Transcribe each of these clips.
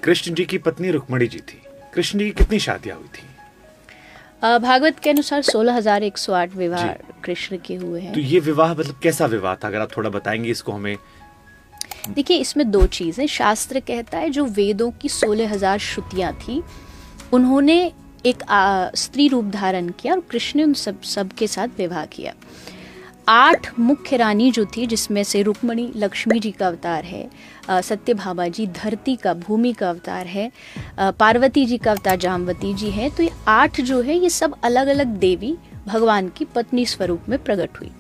कृष्ण जी की पत्नी रुक्मणी जी थी। कृष्ण जी की कितनी शादियां हुई थी? भागवत के अनुसार 16,108 विवाह कृष्ण के हुए हैं। तो ये विवाह मतलब कैसा विवाह था, अगर आप थोड़ा बताएंगे इसको हमें। देखिए, इसमें दो चीजें। शास्त्र कहता है जो वेदों की 16,000 श्रुतियां थी, उन्होंने एक स्त्री रूप धारण किया और कृष्ण ने उन सब के साथ विवाह किया। 8 मुख्य रानी जो थी, जिसमें से रुक्मणी लक्ष्मी जी का अवतार है, सत्यभामा जी धरती का भूमि का अवतार है, पार्वती जी का अवतार जामवती जी है। तो ये 8 जो है ये सब अलग अलग देवी भगवान की पत्नी स्वरूप में प्रकट हुई।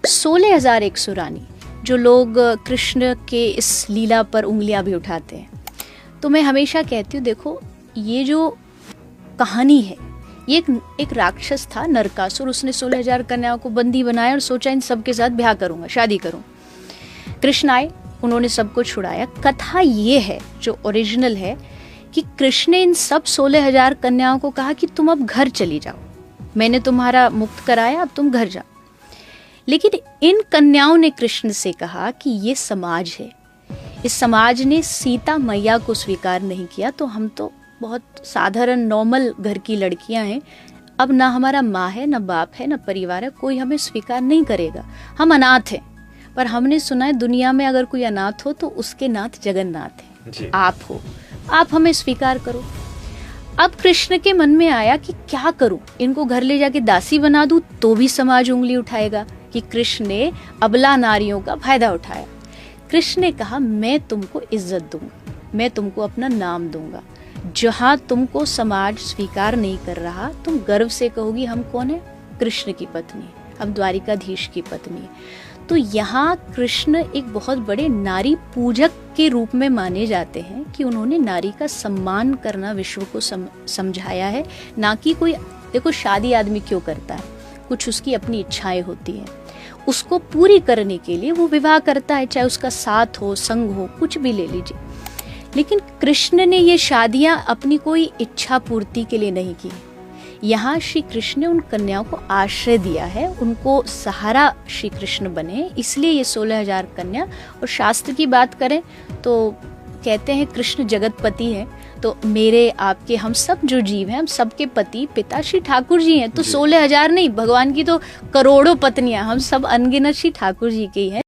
16,100 रानी जो लोग कृष्ण के इस लीला पर उंगलियां भी उठाते हैं, तो मैं हमेशा कहती हूँ, देखो ये जो कहानी है, ये एक राक्षस था नरकासुर। उसने 16,000 कन्याओं को बंदी बनाया और सोचा इन सबके साथ ब्याह करूंगा, शादी करूं। कृष्ण आए, उन्होंने सबको छुड़ाया। कथा ये है जो ओरिजिनल है कि कृष्ण ने इन सब 16,000 कन्याओं को कहा कि तुम अब घर चली जाओ, मैंने तुम्हारा मुक्त कराया, अब तुम घर जाओ। लेकिन इन कन्याओं ने कृष्ण से कहा कि ये समाज है, इस समाज ने सीता मैया को स्वीकार नहीं किया, तो हम तो बहुत साधारण नॉर्मल घर की लड़कियां हैं, अब ना हमारा माँ है, ना बाप है, ना परिवार है, कोई हमें स्वीकार नहीं करेगा, हम अनाथ हैं। पर हमने सुना है दुनिया में अगर कोई अनाथ हो तो उसके नाथ जगन्नाथ है, आप हो, आप हमें स्वीकार करो। अब कृष्ण के मन में आया कि क्या करूं, इनको घर ले जाके दासी बना दूं तो भी समाज उंगली उठाएगा कि कृष्ण ने अबला नारियों का फायदा उठाया। कृष्ण ने कहा, मैं तुमको इज्जत दूंगा, मैं तुमको अपना नाम दूंगा, जहां तुमको समाज स्वीकार नहीं कर रहा, तुम गर्व से कहोगी हम कौन है, कृष्ण की पत्नी, अब द्वारिकाधीश की पत्नी। तो यहाँ कृष्ण एक बहुत बड़े नारी पूजक के रूप में माने जाते हैं कि उन्होंने नारी का सम्मान करना विश्व को समझाया है। ना कि कोई, देखो शादी आदमी क्यों करता है, कुछ उसकी अपनी इच्छाएं होती हैं, उसको पूरी करने के लिए वो विवाह करता है, चाहे उसका साथ हो, संग हो, कुछ भी ले लीजिए। लेकिन कृष्ण ने ये शादियां अपनी कोई इच्छा पूर्ति के लिए नहीं की। यहाँ श्री कृष्ण ने उन कन्याओं को आश्रय दिया है, उनको सहारा श्री कृष्ण बने, इसलिए ये 16,000 कन्या। और शास्त्र की बात करें तो कहते हैं कृष्ण जगतपति हैं, तो मेरे आपके हम सब जो जीव हैं, हम सबके पति पिता श्री ठाकुर जी हैं। तो 16,000 नहीं, भगवान की तो करोड़ों पत्नियां, हम सब अनगिनत श्री ठाकुर जी की हैं।